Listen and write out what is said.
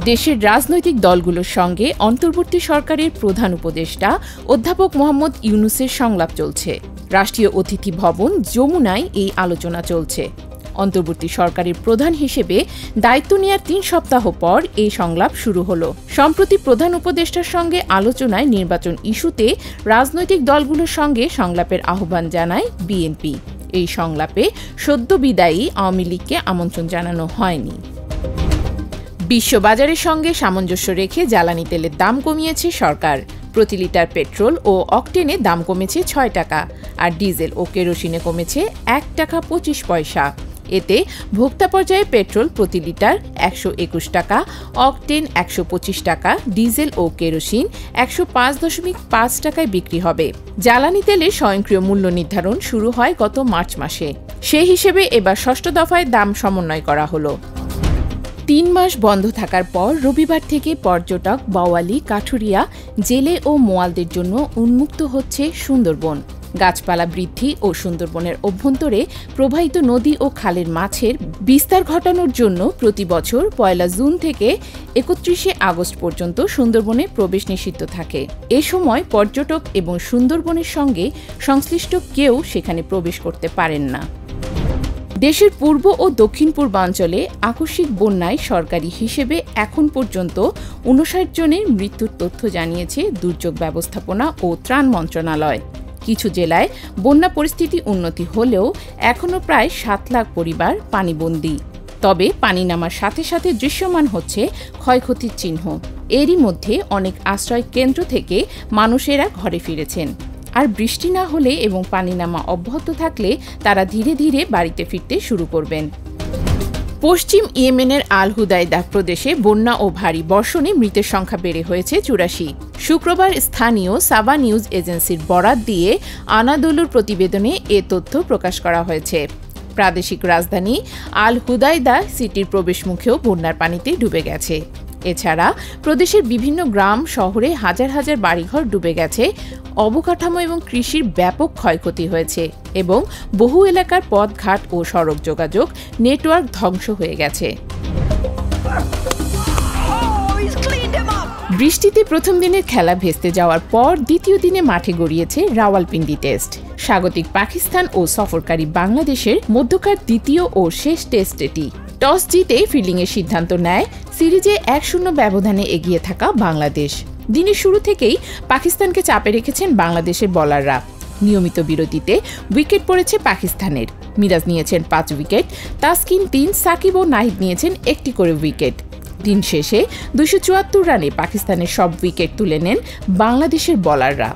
দেশের রাজনৈতিক দলগুলোর সঙ্গে অন্তর্বর্তী সরকারের প্রধান উপদেষ্টা অধ্যাপক মোহাম্মদ ইউনূসের সংলাপ চলছে। রাষ্ট্রীয় অতিথি ভবন যমুনায় এই আলোচনা চলছে। অন্তর্বর্তী সরকারের প্রধান হিসেবে দায়িত্ব নেওয়ার ৩ সপ্তাহ পর এই সংলাপ শুরু হলো। সম্প্রতি প্রধান উপদেষ্টার সঙ্গে আলোচনায় নির্বাচন ইস্যুতে রাজনৈতিক দলগুলোর সঙ্গে সংলাপের আহ্বান জানায় বিএনপি। এই সংলাপে সদ্য বিদায়ী আওয়ামী লীগকে আমন্ত্রণ জানানো হয়নি। বিশ্ববাজারের সঙ্গে সামঞ্জস্য রেখে জ্বালানি তেলের দাম কমিয়েছে সরকার। প্রতি লিটার পেট্রোল ও অকটেনে দাম কমেছে ৬ টাকা, আর ডিজেল ও কেরোসিনে কমেছে ১ টাকা ২৫ পয়সা। এতে ভোক্তা পর্যায়ে পেট্রোল প্রতি লিটার ১২১ টাকা, অকটেন ১২৫ টাকা, ডিজেল ও কেরোসিন ১০৫.৫ টাকায় বিক্রি হবে। জ্বালানি তেলের স্বয়ংক্রিয় মূল্য নির্ধারণ শুরু হয় গত মার্চ মাসে। সেই হিসেবে এবার ৬ষ্ঠ দফায় দাম সমন্বয় করা হলো। ৩ মাস বন্ধ থাকার পর রবিবার থেকে পর্যটক, বাওয়ালি, কাঠুরিয়া, জেলে ও মোয়ালদের জন্য উন্মুক্ত হচ্ছে সুন্দরবন। গাছপালা বৃদ্ধি ও সুন্দরবনের অভ্যন্তরে প্রবাহিত নদী ও খালের মাছের বিস্তার ঘটানোর জন্য প্রতি বছর ১ জুন থেকে ৩১ আগস্ট পর্যন্ত সুন্দরবনে প্রবেশ নিষিদ্ধ থাকে। এ সময় পর্যটক এবং সুন্দরবনের সঙ্গে সংশ্লিষ্ট কেউ সেখানে প্রবেশ করতে পারেন না। দেশের পূর্ব ও দক্ষিণ পূর্বাঞ্চলে আকস্মিক বন্যায় সরকারি হিসেবে এখন পর্যন্ত ৫৯ জনের মৃত্যুর তথ্য জানিয়েছে দুর্যোগ ব্যবস্থাপনা ও ত্রাণ মন্ত্রণালয়। কিছু জেলায় বন্যা পরিস্থিতি উন্নতি হলেও এখনও প্রায় ৭ লাখ পরিবার পানিবন্দী। তবে পানি নামার সাথে সাথে দৃশ্যমান হচ্ছে ক্ষয়ক্ষতির চিহ্ন। এরই মধ্যে অনেক আশ্রয় কেন্দ্র থেকে মানুষেরা ঘরে ফিরেছেন। আর বৃষ্টি না হলে এবং পানি নামা অব্যাহত থাকলে তারা ধীরে ধীরে বাড়িতে ফিরতে শুরু করবেন। পশ্চিম ইয়েমেনের আল হুদাইদা প্রদেশে বন্যা ও ভারী বর্ষণে মৃতের সংখ্যা বেড়ে হয়েছে ৮৪। শুক্রবার স্থানীয় সাবা নিউজ এজেন্সির বরাত দিয়ে আনাদোলুর প্রতিবেদনে এ তথ্য প্রকাশ করা হয়েছে। প্রাদেশিক রাজধানী আল হুদাইদা সিটির প্রবেশমুখেও বন্যার পানিতে ডুবে গেছে। এছাড়া প্রদেশের বিভিন্ন গ্রাম শহরে হাজার হাজার বাড়িঘর ডুবে গেছে, অবকাঠামো এবং কৃষির ব্যাপক ক্ষয়ক্ষতি হয়েছে এবং বহু এলাকার পথঘাট ও সড়ক যোগাযোগ নেটওয়ার্ক ধ্বংস হয়ে গেছে। বৃষ্টিতে প্রথম দিনের খেলা ভেস্তে যাওয়ার পর দ্বিতীয় দিনে মাঠে গড়িয়েছে রাওয়ালপিন্ডি টেস্ট। স্বাগতিক পাকিস্তান ও সফরকারী বাংলাদেশের মধ্যকার দ্বিতীয় ও শেষ টেস্ট এটি। টস জিতে ফিল্ডিংয়ের সিদ্ধান্ত নেয় সিরিজে ১-০ ব্যবধানে এগিয়ে থাকা বাংলাদেশ। দিনের শুরু থেকেই পাকিস্তানকে চাপে রেখেছেন বাংলাদেশের বোলাররা। নিয়মিত বিরতিতে উইকেট পড়েছে পাকিস্তানের। মিরাজ নিয়েছেন ৫ উইকেট, তাসকিন ৩, সাকিব ও নাহিদ নিয়েছেন ১টি করে উইকেট। দিন শেষে ২৭৪ রানে পাকিস্তানের সব উইকেট তুলে নেন বাংলাদেশের বোলাররা।